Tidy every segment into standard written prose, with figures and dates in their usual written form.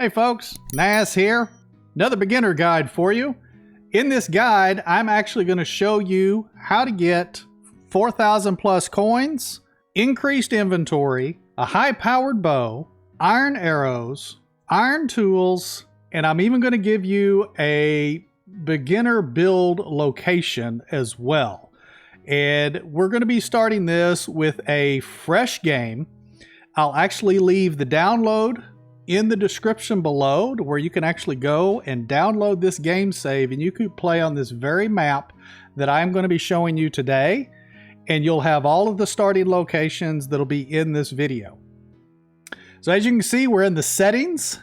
Hey folks, Nas here. Another beginner guide for you. In this guide, I'm actually going to show you how to get 4,000 plus coins, increased inventory, a high-powered bow, iron arrows, iron tools, and I'm even going to give you a beginner build location as well. And we're going to be starting this with a fresh game. I'll actually leave the download in the description below to where you can actually go and download this game save, and you could play on this very map that I'm going to be showing you today, and you'll have all of the starting locations that'll be in this video. So as you can see, we're in the settings.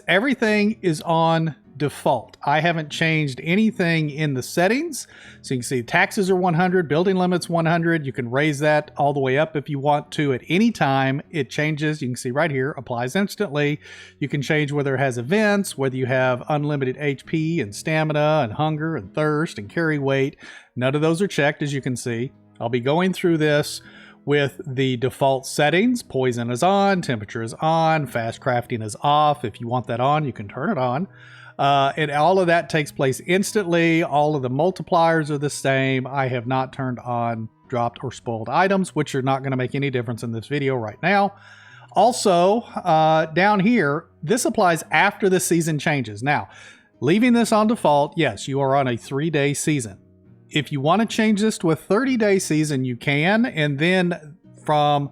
Everything is on default. I haven't changed anything in the settings. So you can see taxes are 100, building limits 100. You can raise that all the way up if you want to at any time. It changes. You can see right here, applies instantly. You can change whether it has events, whether you have unlimited HP and stamina and hunger and thirst and carry weight. None of those are checked, as you can see. I'll be going through this with the default settings. Poison is on, temperature is on, fast crafting is off. If you want that on, you can turn it on. And all of that takes place instantly. All of the multipliers are the same. I have not turned on dropped or spoiled items, which are not going to make any difference in this video right now. Also, down here, this applies after the season changes. Now, leaving this on default, yes, you are on a 3-day season. If you want to change this to a 30-day season, you can. And then from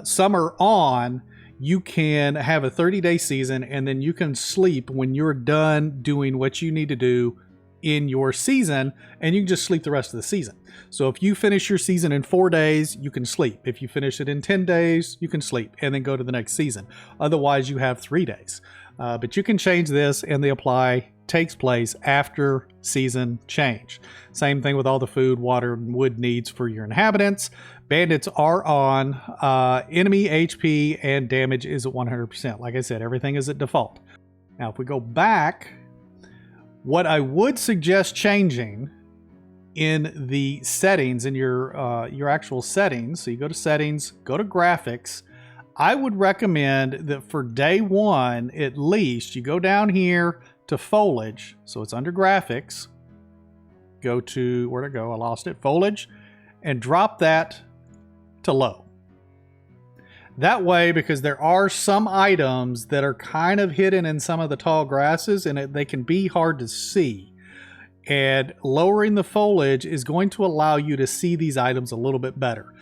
summer on, you can have a 30-day season, and then you can sleep when you're done doing what you need to do in your season, and you can just sleep the rest of the season. So if you finish your season in 4 days, you can sleep. If you finish it in 10 days, you can sleep and then go to the next season. Otherwise, you have 3 days. But you can change this, and the apply takes place after season change. Same thing with all the food, water, and wood needs for your inhabitants. Bandits are on. Enemy HP and damage is at 100%. Like I said, everything is at default. Now, if we go back, what I would suggest changing in the settings, in your actual settings, so you go to settings, go to graphics, I would recommend that for day one, at least, you go down here to foliage. So it's under graphics. Go to, where'd it go? I lost it. Foliage. And drop that to low. That way, because there are some items that are kind of hidden in some of the tall grasses, and they can be hard to see. And lowering the foliage is going to allow you to see these items a little bit better.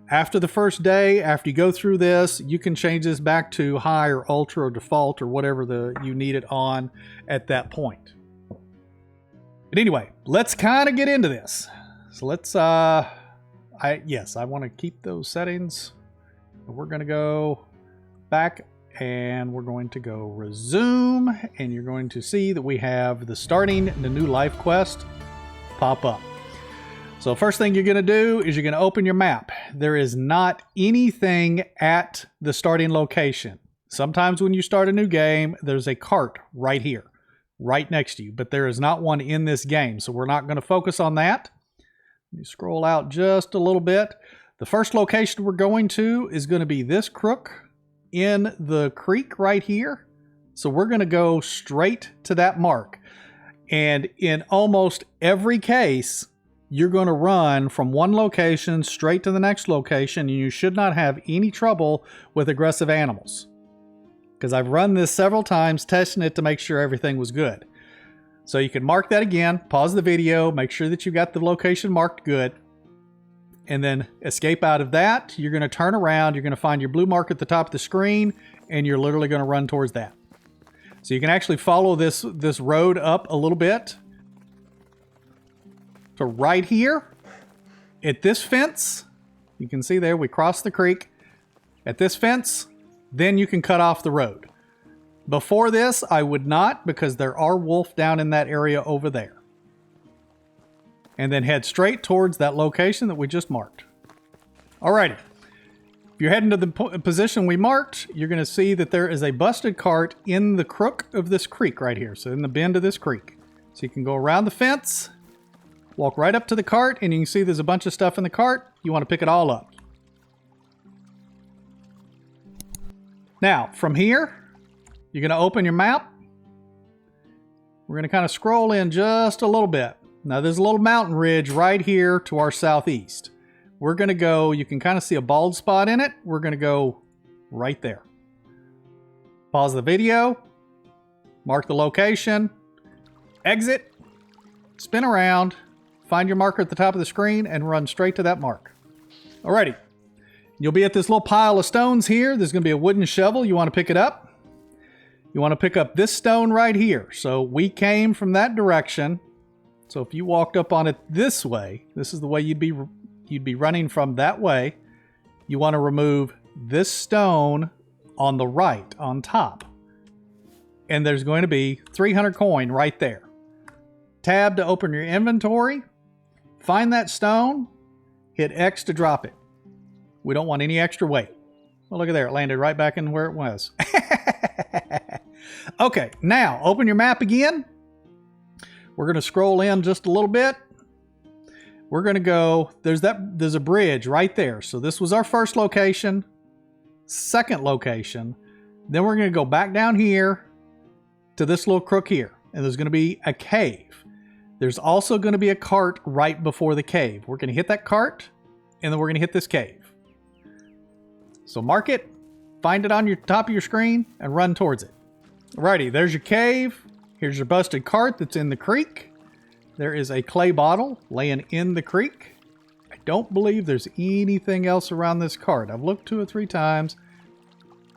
After the first day, after you go through this, you can change this back to high or ultra or default or whatever you need it on at that point. But anyway, let's kind of get into this. So let's, yes, I want to keep those settings. We're going to go back and we're going to go resume, and you're going to see that we have the starting the new life quest pop up. So first thing you're going to do is you're going to open your map. There is not anything at the starting location. Sometimes when you start a new game, there's a cart right here, right next to you, but there is not one in this game. So we're not going to focus on that. You scroll out just a little bit. The first location we're going to is going to be this crook in the creek right here. So we're going to go straight to that mark. And in almost every case, you're going to run from one location straight to the next location, and you should not have any trouble with aggressive animals. Because I've run this several times, testing it to make sure everything was good. So you can mark that again, pause the video, make sure that you got the location marked good, and then escape out of that. You're going to turn around, you're going to find your blue mark at the top of the screen, and you're literally going to run towards that. So you can actually follow this road up a little bit. So right here, at this fence, you can see there, we crossed the creek. At this fence, then you can cut off the road. Before this, I would not, because there are wolf down in that area over there. And then head straight towards that location that we just marked. Alrighty. If you're heading to the position we marked, you're going to see that there is a busted cart in the crook of this creek right here. So in the bend of this creek. So you can go around the fence, walk right up to the cart, and you can see there's a bunch of stuff in the cart. You want to pick it all up. Now, from here, You're going to open your map. We're going to kind of scroll in just a little bit. Now there's a little mountain ridge right here to our southeast. We're going to go, you can kind of see a bald spot in it. We're going to go right there. Pause the video, mark the location, exit, spin around, find your marker at the top of the screen, and run straight to that mark. Alrighty. You'll be at this little pile of stones here. There's going to be a wooden shovel. You want to pick it up. You want to pick up this stone right here. So we came from that direction. So if you walked up on it this way, this is the way you'd be running from that way. You want to remove this stone on the right, on top. And there's going to be 300 coin right there. Tab to open your inventory. Find that stone. Hit X to drop it. We don't want any extra weight. Well, look at there. It landed right back in where it was. Okay, now open your map again. We're going to scroll in just a little bit. We're going to go, there's a bridge right there. So this was our first location, second location. Then we're going to go back down here to this little crook here. And there's going to be a cave. There's also going to be a cart right before the cave. We're going to hit that cart, and then we're going to hit this cave. So mark it, find it on your top of your screen, and run towards it. Alrighty, there's your cave. Here's your busted cart that's in the creek. There is a clay bottle laying in the creek. I don't believe there's anything else around this cart. I've looked 2 or 3 times,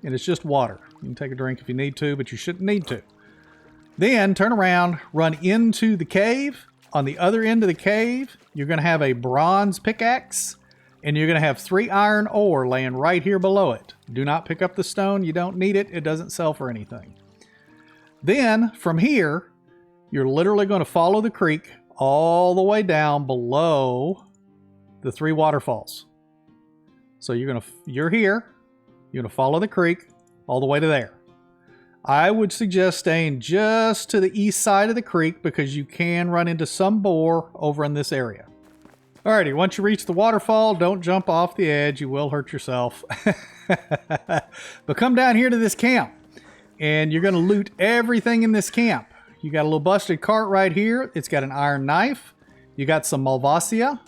and it's just water. You can take a drink if you need to, but you shouldn't need to. Then turn around, run into the cave. On the other end of the cave, you're going to have a bronze pickaxe, and you're going to have 3 iron ore laying right here below it. Do not pick up the stone. You don't need it. It doesn't sell for anything. Then from here, you're literally going to follow the creek all the way down below the 3 waterfalls. So you're here. You're going to follow the creek all the way to there. I would suggest staying just to the east side of the creek because you can run into some boar over in this area. Alrighty, once you reach the waterfall, don't jump off the edge. You will hurt yourself. But come down here to this camp, and you're going to loot everything in this camp. You got a little busted cart right here. It's got an iron knife. You got some Malvasia.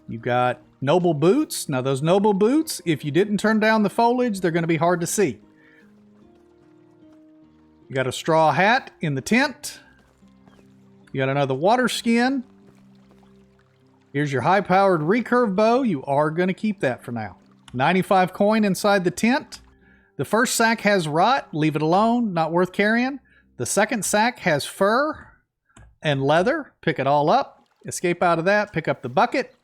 You got noble boots. Now those noble boots, if you didn't turn down the foliage, they're going to be hard to see. You got a straw hat in the tent. You got another water skin. Here's your high-powered recurve bow. You are going to keep that for now. 95 coin inside the tent. The first sack has rot. Leave it alone. Not worth carrying. The second sack has fur and leather. Pick it all up. Escape out of that. Pick up the bucket.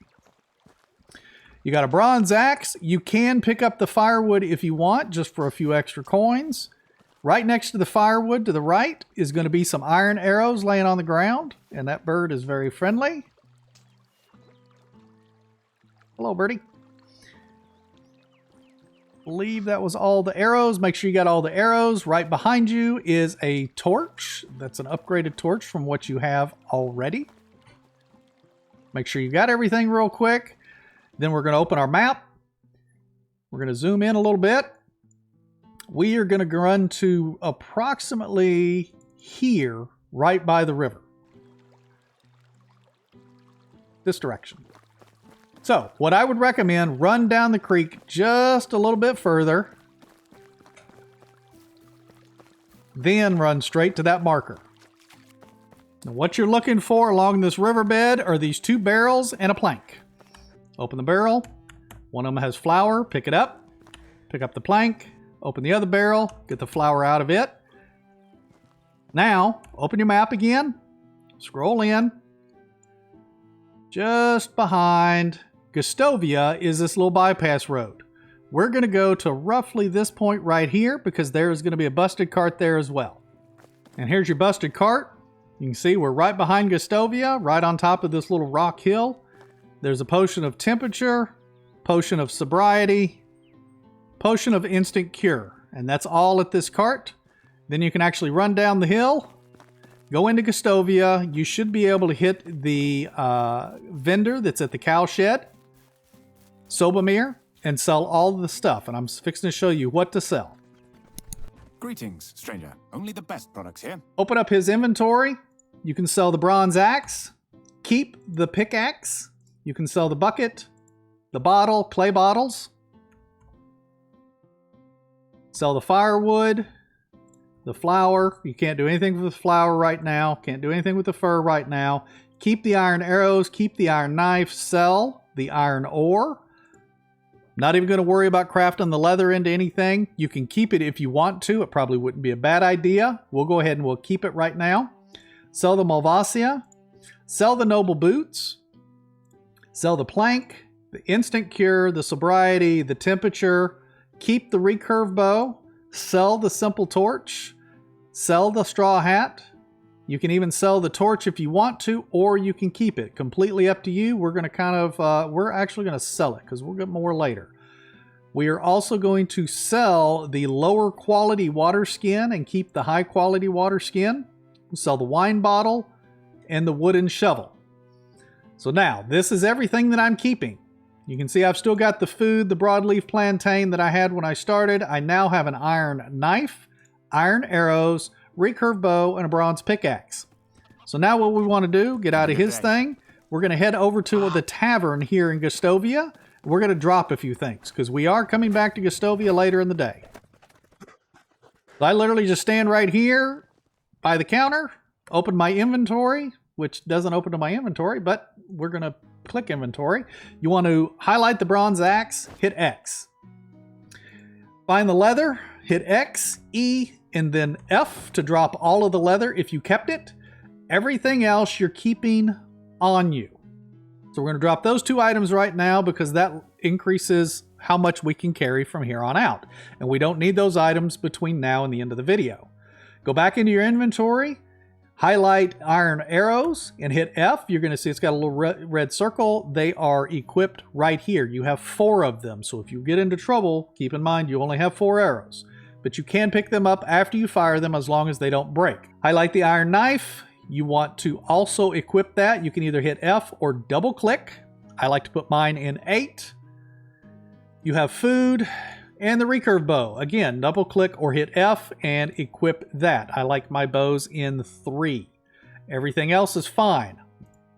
You got a bronze axe. You can pick up the firewood if you want, just for a few extra coins. Right next to the firewood to the right is going to be some iron arrows laying on the ground. And that bird is very friendly. Hello, birdie. I believe that was all the arrows. Make sure you got all the arrows. Right behind you is a torch. That's an upgraded torch from what you have already. Make sure you got everything real quick. Then we're going to open our map. We're going to zoom in a little bit. We are going to run to approximately here, right by the river. This direction. So, what I would recommend, run down the creek just a little bit further. Then run straight to that marker. Now, what you're looking for along this riverbed are these 2 barrels and a plank. Open the barrel. One of them has flour. Pick it up. Pick up the plank. Open the other barrel, get the flour out of it. Now, open your map again, scroll in. Just behind Gostovia is this little bypass road. We're going to go to roughly this point right here because there is going to be a busted cart there as well. And here's your busted cart. You can see we're right behind Gostovia, right on top of this little rock hill. There's a potion of temperature, potion of sobriety, potion of instant cure, and that's all at this cart. Then you can actually run down the hill, go into Gostovia. You should be able to hit the vendor that's at the cow shed, Sobomir, and sell all the stuff. And I'm fixing to show you what to sell. Greetings, stranger. Only the best products here. Open up his inventory. You can sell the bronze axe. Keep the pickaxe. You can sell the bucket, the bottle, clay bottles. Sell the firewood, the flour. You can't do anything with the flour right now. Can't do anything with the fur right now. Keep the iron arrows. Keep the iron knife. Sell the iron ore. Not even going to worry about crafting the leather into anything. You can keep it if you want to. It probably wouldn't be a bad idea. We'll go ahead and we'll keep it right now. Sell the Malvasia. Sell the noble boots. Sell the plank, the instant cure, the sobriety, the temperature. Keep the recurve bow. Sell the simple torch. Sell the straw hat. You can even sell the torch if you want to, or you can keep it. Completely up to you. We're going to we're actually going to sell it because we'll get more later. We are also going to sell the lower quality water skin and keep the high quality water skin. We'll sell the wine bottle and the wooden shovel. So now, this is everything that I'm keeping. You can see I've still got the food, the broadleaf plantain that I had when I started. I now have an iron knife, iron arrows, recurve bow, and a bronze pickaxe. So now what we want to do, get out of his thing, we're going to head over to the tavern here in Gostovia. We're going to drop a few things because we are coming back to Gostovia later in the day. So I literally just stand right here by the counter, open my inventory, which doesn't open to my inventory, but we're going to click inventory. You want to highlight the bronze axe, hit X. Find the leather, hit X, E, and then F to drop all of the leather if you kept it. Everything else you're keeping on you. So we're going to drop those two items right now because that increases how much we can carry from here on out. And we don't need those items between now and the end of the video. Go back into your inventory, highlight iron arrows, and hit F. You're going to see it's got a little red circle. They are equipped right here. You have 4 of them. So if you get into trouble, keep in mind you only have 4 arrows. But you can pick them up after you fire them as long as they don't break. Highlight the iron knife. You want to also equip that. You can either hit F or double click. I like to put mine in 8. You have food and the recurve bow. Again, double click or hit F and equip that. I like my bows in 3. Everything else is fine.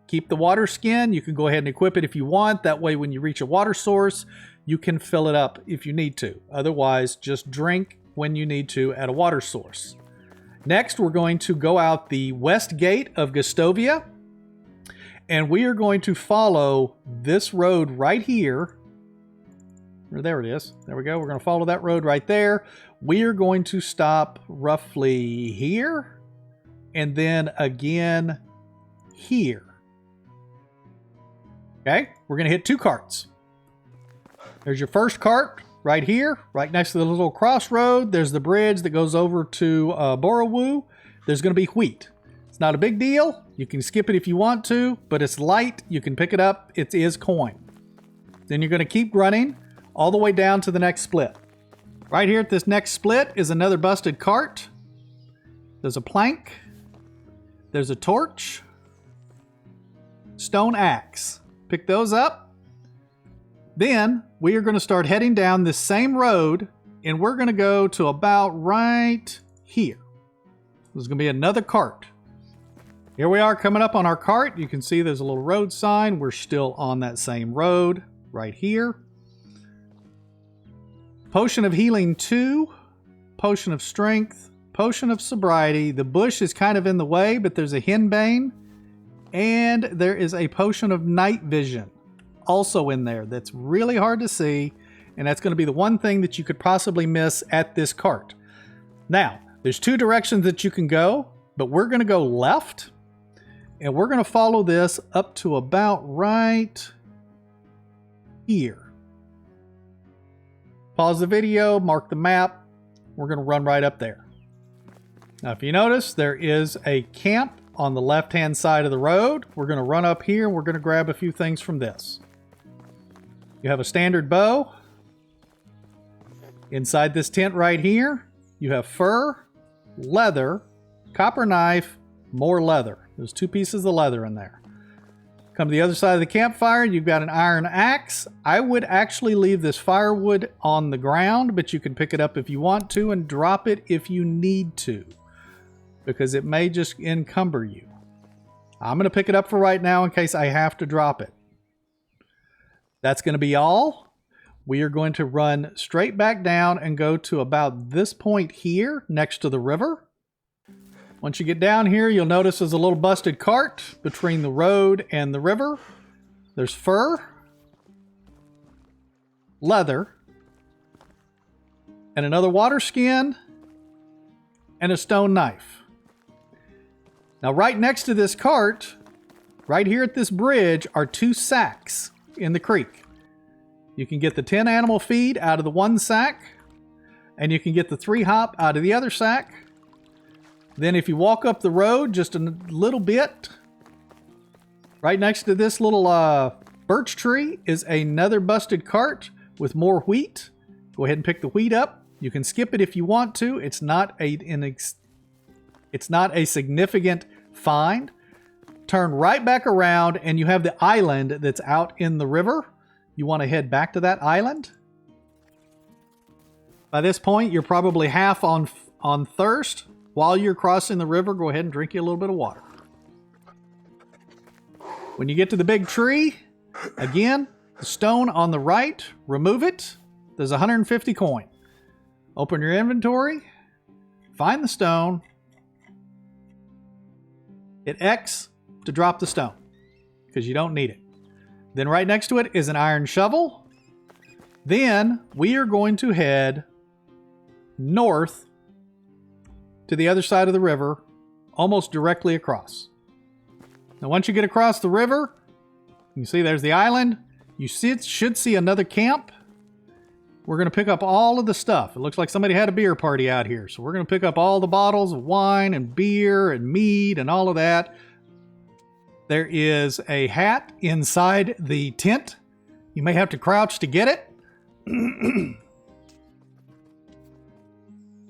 Keep the water skin. You can go ahead and equip it if you want. That way when you reach a water source, you can fill it up if you need to. Otherwise, just drink when you need to at a water source. Next, we're going to go out the west gate of Gostovia, and we are going to follow this road right here. There it is. There we go. We're going to follow that road right there. We are going to stop roughly here, and then again here. Okay, we're going to hit 2 carts. There's your first cart. Right here, right next to the little crossroad, there's the bridge that goes over to Borowu. There's going to be wheat. It's not a big deal. You can skip it if you want to, but it's light. You can pick it up. It is coin. Then you're going to keep running all the way down to the next split. Right here at this next split is another busted cart. There's a plank. There's a torch. Stone axe. Pick those up. Then we are going to start heading down this same road, and we're going to go to about right here. There's going to be another cart. Here we are coming up on our cart. You can see there's a little road sign. We're still on that same road right here. Potion of healing 2, potion of strength, potion of sobriety. The bush is kind of in the way, but there's a henbane, and there is a potion of night vision also in there that's really hard to see, and that's going to be the one thing that you could possibly miss at this cart. Now, there's 2 directions that you can go, but we're going to go left, and we're going to follow this up to about right here. Pause the video, mark the map. We're going to run right up there. Now, if you notice, there is a camp on the left-hand side of the road. We're going to run up here, and we're going to grab a few things from this. You have a standard bow. Inside this tent right here, you have fur, leather, copper knife, more leather. There's 2 pieces of leather in there. Come to the other side of the campfire, you've got an iron axe. I would actually leave this firewood on the ground, but you can pick it up if you want to and drop it if you need to, because it may just encumber you. I'm going to pick it up for right now in case I have to drop it. That's going to be all. We are going to run straight back down and go to about this point here next to the river. Once you get down here, you'll notice there's a little busted cart between the road and the river. There's fur, leather, and another water skin, and a stone knife. Now, right next to this cart, right here at this bridge, are 2 sacks in the creek. You can get the 10 animal feed out of the one sack, and you can get the 3 hop out of the other sack. Then if you walk up the road just a little bit, right next to this little birch tree is another busted cart with more wheat. Go ahead and pick the wheat up. You can skip it if you want to. It's not a significant find. Turn right back around and you have the island that's out in the river. You want to head back to that island. By this point, you're probably half on thirst. While you're crossing the river, go ahead and drink you a little bit of water. When you get to the big tree, again, the stone on the right, remove it. There's 150 coin. Open your inventory, find the stone, hit X to drop the stone, because you don't need it. Then right next to it is an iron shovel. Then we are going to head north to the other side of the river, almost directly across. Now, once you get across the river, you can see there's the island. You should see another camp. We're going to pick up all of the stuff. It looks like somebody had a beer party out here. So we're going to pick up all the bottles of wine and beer and mead and all of that. There is a hat inside the tent. You may have to crouch to get it.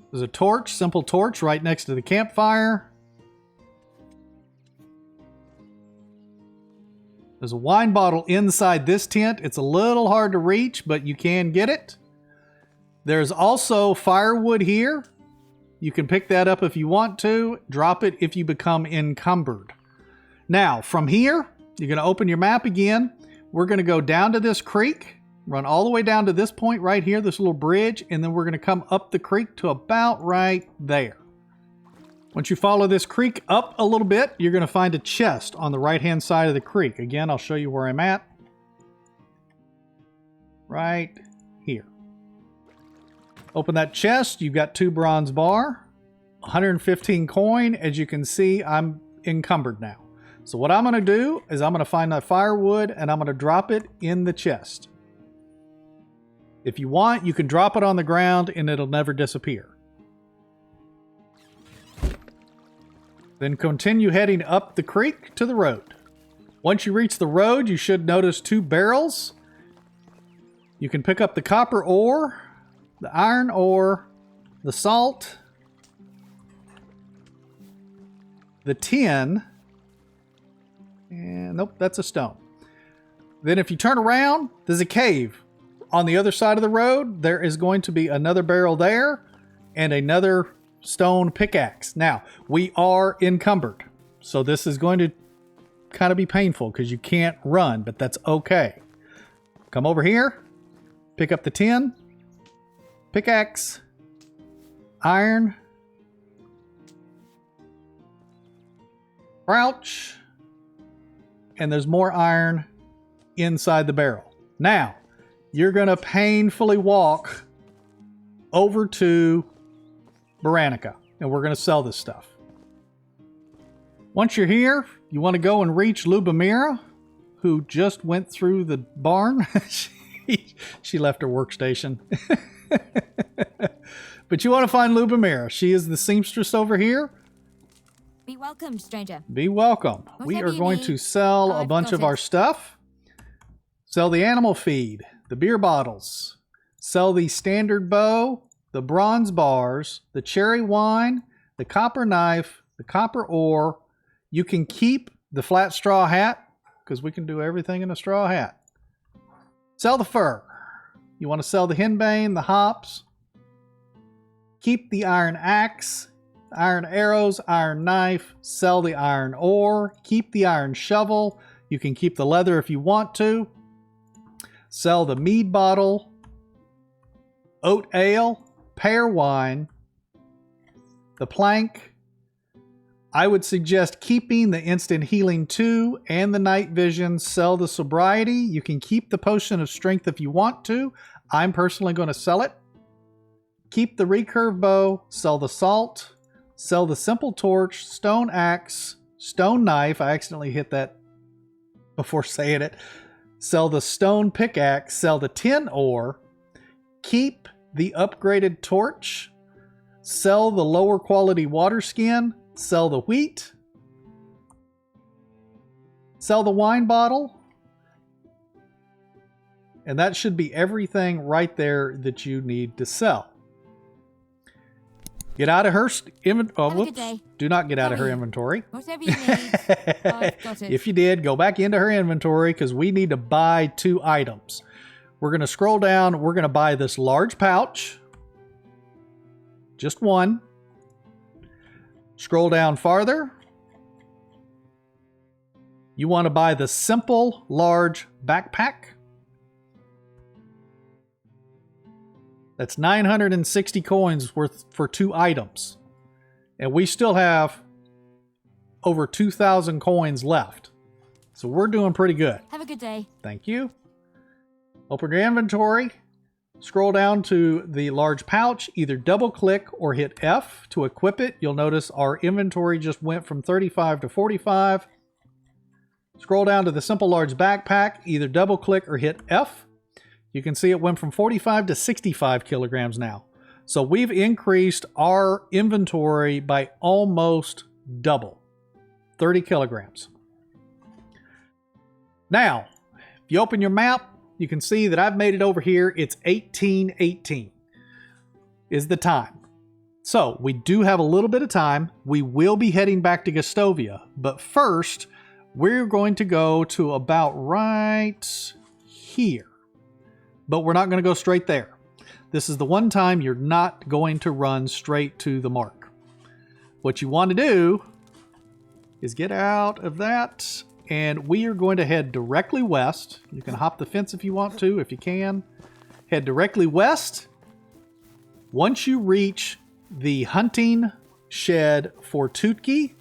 There's a torch, simple torch, right next to the campfire. There's a wine bottle inside this tent. It's a little hard to reach, but you can get it. There's also firewood here. You can pick that up if you want to. Drop it if you become encumbered. Now, from here, you're going to open your map again. We're going to go down to this creek. Run all the way down to this point right here, this little bridge, and then we're going to come up the creek to about right there. Once you follow this creek up a little bit, you're going to find a chest on the right-hand side of the creek. Again, I'll show you where I'm at. Right here. Open that chest. You've got 2 bronze bar, 115 coin. As you can see, I'm encumbered now. So what I'm going to do is I'm going to find that firewood and I'm going to drop it in the chest. If you want, you can drop it on the ground and it'll never disappear. Then continue heading up the creek to the road. Once you reach the road, you should notice 2 barrels. You can pick up the copper ore, the iron ore, the salt, the tin, and nope, that's a stone. Then if you turn around, there's a cave. On the other side of the road, there is going to be another barrel there and another stone pickaxe. Now, we are encumbered, so this is going to kind of be painful because you can't run, but that's okay. Come over here, pick up the tin, pickaxe, iron, crouch, and there's more iron inside the barrel. Now, you're going to painfully walk over to Baranica, and we're going to sell this stuff. Once you're here, you want to go and reach Lubomira, who just went through the barn. she left her workstation. But you want to find Lubomira. She is the seamstress over here. Be welcome, stranger. Be welcome. We are going to sell a bunch of our stuff. Sell the animal feed, the beer bottles, sell the standard bow, the bronze bars, the cherry wine, the copper knife, the copper ore. You can keep the flat straw hat because we can do everything in a straw hat. Sell the fur. You want to sell the henbane, the hops. Keep the iron axe, iron arrows, iron knife. Sell the iron ore. Keep the iron shovel. You can keep the leather if you want to. Sell the mead bottle, oat ale, pear wine, the plank. I would suggest keeping the instant healing 2 and the night vision. Sell the sobriety. You can keep the potion of strength if you want to. I'm personally going to sell it. Keep the recurve bow. Sell the salt. Sell the simple torch, stone axe, stone knife. I accidentally hit that before saying it. Sell the stone pickaxe. Sell the tin ore. Keep the upgraded torch. Sell the lower quality water skin. Sell the wheat. Sell the wine bottle. And that should be everything right there that you need to sell. Get out of her inventory. Do not get out of her inventory. Whatever you need. I've got it. If you did, go back into her inventory because we need to buy 2 items. We're going to scroll down. We're going to buy this large pouch. Just one. Scroll down farther. You want to buy the simple large backpack. That's 960 coins worth for 2 items. And we still have over 2,000 coins left. So we're doing pretty good. Have a good day. Thank you. Open your inventory. Scroll down to the large pouch. Either double click or hit F to equip it. You'll notice our inventory just went from 35 to 45. Scroll down to the simple large backpack. Either double click or hit F. You can see it went from 45 to 65 kilograms now. So we've increased our inventory by almost double, 30 kilograms. Now, if you open your map, you can see that I've made it over here. It's 1818 is the time. So we do have a little bit of time. We will be heading back to Gostovia, but first we're going to go to about right here. But we're not going to go straight there. This is the one time you're not going to run straight to the mark. What you want to do is get out of that, and we are going to head directly west. You can hop the fence if you want to, if you can. Head directly west. Once you reach the hunting shed for Tutki,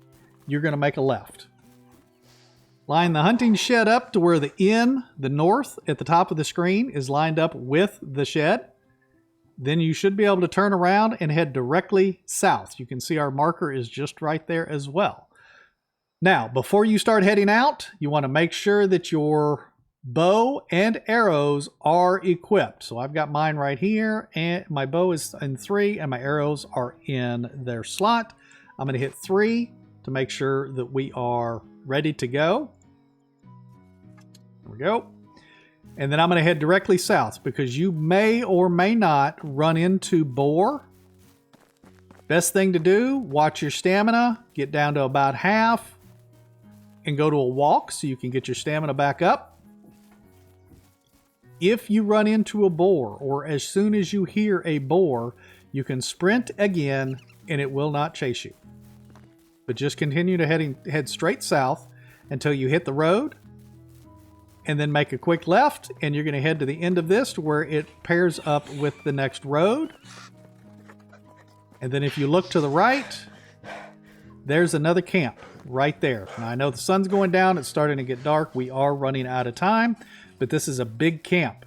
you're going to make a left. Line the hunting shed up to where the inn, the north at the top of the screen, is lined up with the shed. Then you should be able to turn around and head directly south. You can see our marker is just right there as well. Now, before you start heading out, you want to make sure that your bow and arrows are equipped. So I've got mine right here, and my bow is in 3 and my arrows are in their slot. I'm going to hit 3 to make sure that we are ready to go. There we go. And then I'm going to head directly south because you may or may not run into boar. Best thing to do, watch your stamina, get down to about half, and go to a walk so you can get your stamina back up. If you run into a boar, or as soon as you hear a boar, you can sprint again and it will not chase you. But just continue to head straight south until you hit the road, and then make a quick left, and you're going to head to the end of this to where it pairs up with the next road. And then if you look to the right, there's another camp right there. Now I know the sun's going down, it's starting to get dark, we are running out of time, but this is a big camp.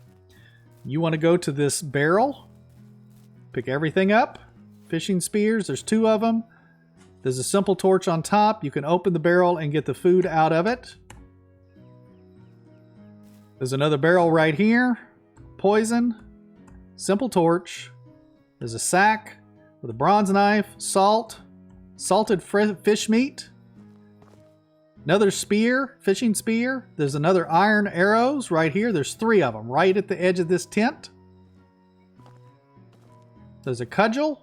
You want to go to this barrel, pick everything up, fishing spears, there's 2 of them. There's a simple torch on top. You can open the barrel and get the food out of it. There's another barrel right here. Poison. Simple torch. There's a sack with a bronze knife. Salt. Salted fish meat. Another spear. Fishing spear. There's another iron arrows right here. There's 3 of them right at the edge of this tent. There's a cudgel.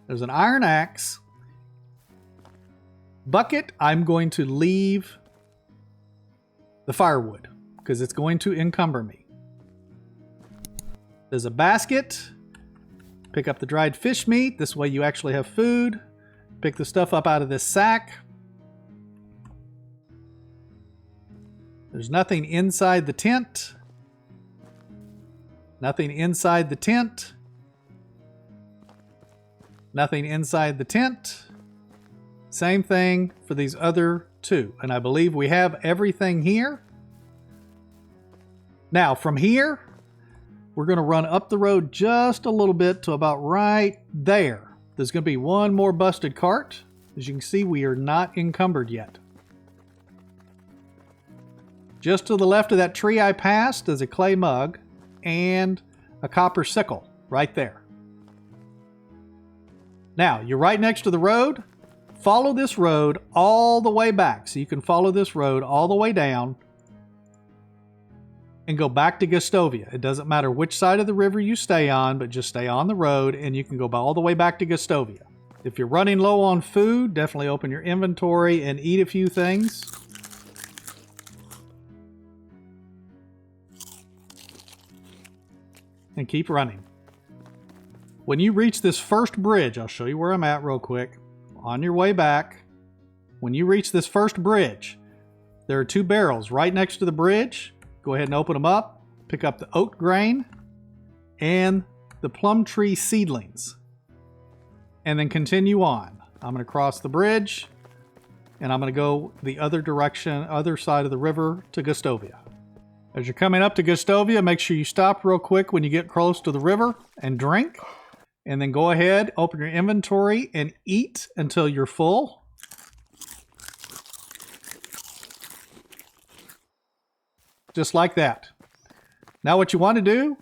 There's an iron axe. bucket, I'm going to leave the firewood because it's going to encumber me. There's a basket. Pick up the dried fish meat. This way you actually have food. Pick the stuff up out of this sack. There's nothing inside the tent. Nothing inside the tent. Nothing inside the tent. Same thing for these other two. And I believe we have everything here. Now from here, we're going to run up the road just a little bit to about right there. There's going to be one more busted cart. As you can see, we are not encumbered yet. Just to the left of that tree I passed is a clay mug and a copper sickle right there. Now, you're right next to the road. Follow this road all the way back. So you can follow this road all the way down and go back to Gostovia. It doesn't matter which side of the river you stay on, but just stay on the road and you can go all the way back to Gostovia. If you're running low on food, definitely open your inventory and eat a few things. And keep running. When you reach this first bridge, I'll show you where I'm at real quick. On your way back, when you reach this first bridge, there are two barrels right next to the bridge. Go ahead and open them up. Pick up the oat grain and the plum tree seedlings. And then continue on. I'm going to cross the bridge and I'm going to go the other direction, other side of the river to Gostovia. As you're coming up to Gostovia, make sure you stop real quick when you get close to the river and drink. And then go ahead, open your inventory and eat until you're full. Just like that. Now what you want to do,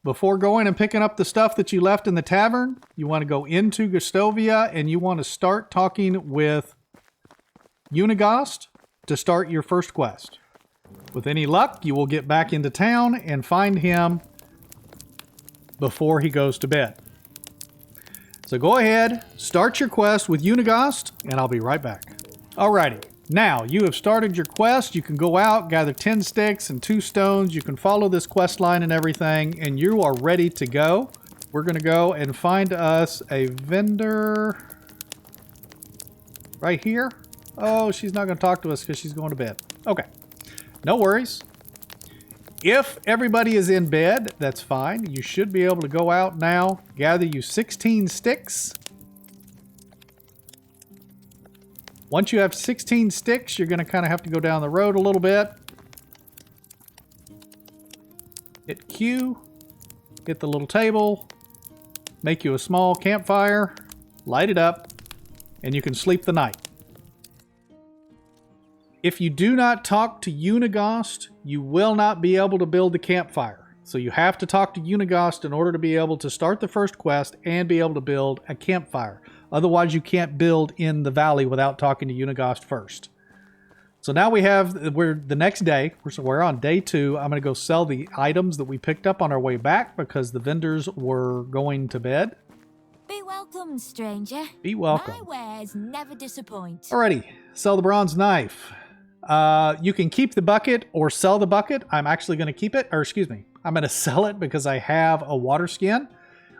before going and picking up the stuff that you left in the tavern, you want to go into Gostovia and you want to start talking with Uniegost to start your first quest. With any luck, you will get back into town and find him before he goes to bed. So go ahead, start your quest with Uniegost, and I'll be right back. Alrighty, now you have started your quest. You can go out, gather 10 sticks and 2 stones. You can follow this quest line and everything, and you are ready to go. We're going to go and find us a vendor right here. Oh, she's not going to talk to us because she's going to bed. Okay, no worries. If everybody is in bed, that's fine. You should be able to go out now, gather you 16 sticks. Once you have 16 sticks, you're going to kind of have to go down the road a little bit. Hit Q, hit the little table, make you a small campfire, light it up, and you can sleep the night. If you do not talk to Uniegost, you will not be able to build the campfire. So you have to talk to Uniegost in order to be able to start the first quest and be able to build a campfire. Otherwise, you can't build in the valley without talking to Uniegost first. So now we're the next day. We're on day 2. I'm going to go sell the items that we picked up on our way back because the vendors were going to bed. Be welcome, stranger. Be welcome. My wares never disappoint. Alrighty, sell the bronze knife. You can keep the bucket or sell the bucket. I'm actually going to keep it, or excuse me, I'm going to sell it because I have a water skin.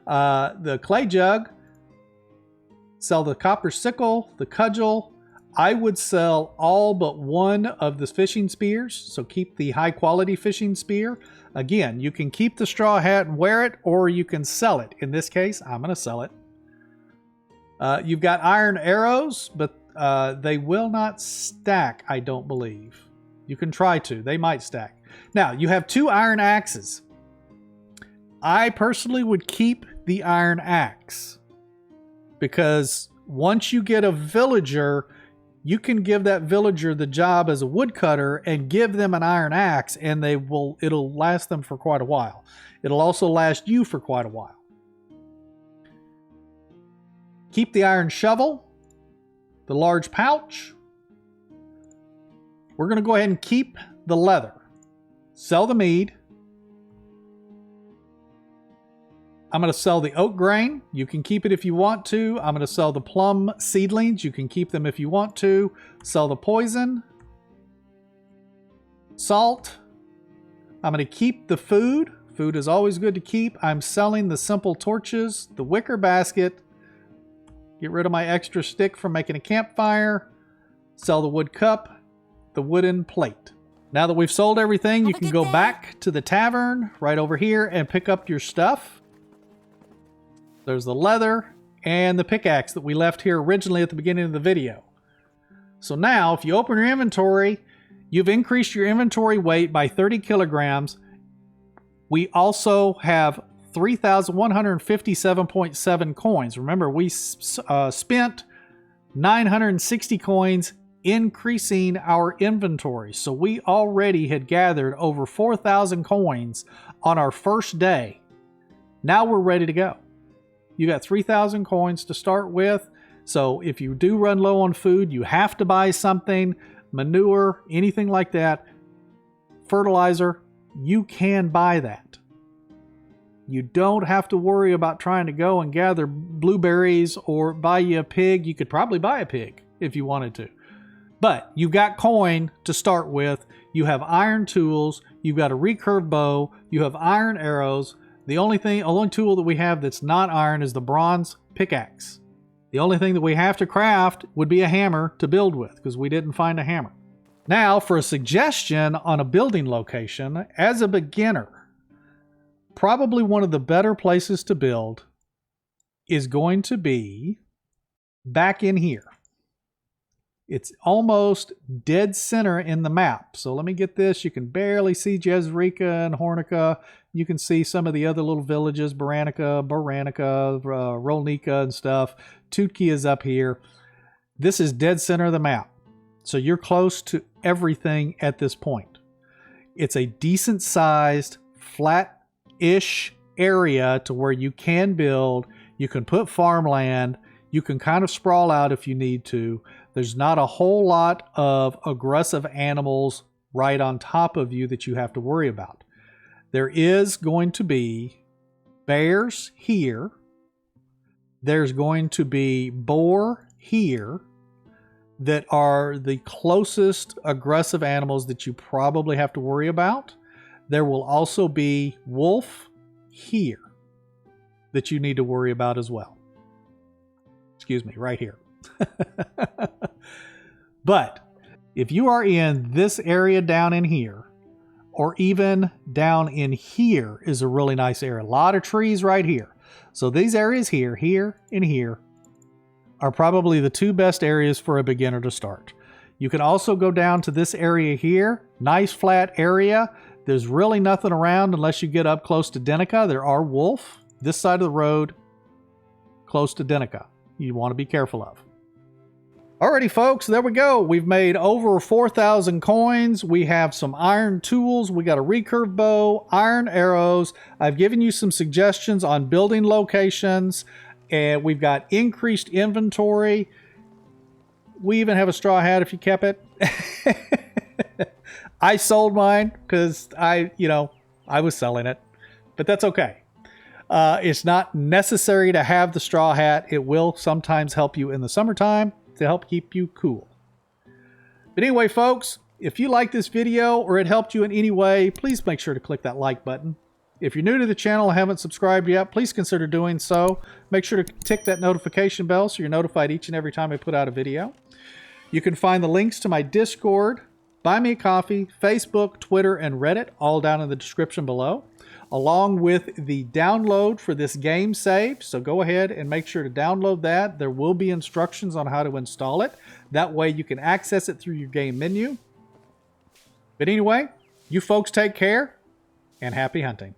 The clay jug, sell the copper sickle, the cudgel. I would sell all but one of the fishing spears, so keep the high quality fishing spear. Again, you can keep the straw hat and wear it, or you can sell it. In this case, I'm going to sell it. You've got iron arrows, but they will not stack, I don't believe. You can try to. They might stack. Now, you have 2 iron axes. I personally would keep the iron axe because once you get a villager, you can give that villager the job as a woodcutter and give them an iron axe, and it'll last them for quite a while. It'll also last you for quite a while. Keep the iron shovel, the large pouch. We're going to go ahead and keep the leather. Sell the mead. I'm going to sell the oat grain. You can keep it if you want to. I'm going to sell the plum seedlings. You can keep them if you want to. Sell the poison. Salt. I'm going to keep the food. Food is always good to keep. I'm selling the simple torches, the wicker basket. Get rid of my extra stick for making a campfire. Sell the wood cup, the wooden plate. Now that we've sold everything, you can go back to the tavern right over here and pick up your stuff. There's the leather and the pickaxe that we left here originally at the beginning of the video. So now, if you open your inventory, you've increased your inventory weight by 30 kilograms. We also have 3,157.7 coins. Remember, we spent 960 coins increasing our inventory. So we already had gathered over 4,000 coins on our first day. Now we're ready to go. You got 3,000 coins to start with. So if you do run low on food, you have to buy something, manure, anything like that, fertilizer, you can buy that. You don't have to worry about trying to go and gather blueberries or buy you a pig. You could probably buy a pig if you wanted to. But you've got coin to start with. You have iron tools. You've got a recurve bow. You have iron arrows. The only tool that we have that's not iron is the bronze pickaxe. The only thing that we have to craft would be a hammer to build with, because we didn't find a hammer. Now, for a suggestion on a building location, as a beginner, probably one of the better places to build is going to be back in here. It's almost dead center in the map. So let me get this. You can barely see Jezreka and Hornica. You can see some of the other little villages, Baranica, Rolnica and stuff. Tutki is up here. This is dead center of the map. So you're close to everything at this point. It's a decent sized, flat-ish area to where you can build. You can put farmland. You can kind of sprawl out if you need to. There's not a whole lot of aggressive animals right on top of you that you have to worry about. There is going to be bears here. There's going to be boar here that are the closest aggressive animals that you probably have to worry about. There will also be wolf here that you need to worry about as well. Excuse me, right here. But if you are in this area down in here, or even down in here is a really nice area. A lot of trees right here. So these areas here, and here are probably the two best areas for a beginner to start. You can also go down to this area here. Nice flat area. There's really nothing around unless you get up close to Denica. There are wolf this side of the road close to Denica. You want to be careful of. Alrighty folks, there we go. We've made over 4,000 coins. We have some iron tools. We got a recurve bow, iron arrows. I've given you some suggestions on building locations, and we've got increased inventory. We even have a straw hat if you kept it. I sold mine because I was selling it, but that's okay. It's not necessary to have the straw hat. It will sometimes help you in the summertime to help keep you cool. But anyway, folks, if you like this video or it helped you in any way, please make sure to click that like button. If you're new to the channel and haven't subscribed yet, please consider doing so. Make sure to tick that notification bell so you're notified each and every time I put out a video. You can find the links to my Discord, Buy Me a Coffee, Facebook, Twitter, and Reddit all down in the description below, along with the download for this game save. So go ahead and make sure to download that. There will be instructions on how to install it. That way you can access it through your game menu. But anyway, you folks take care and happy hunting.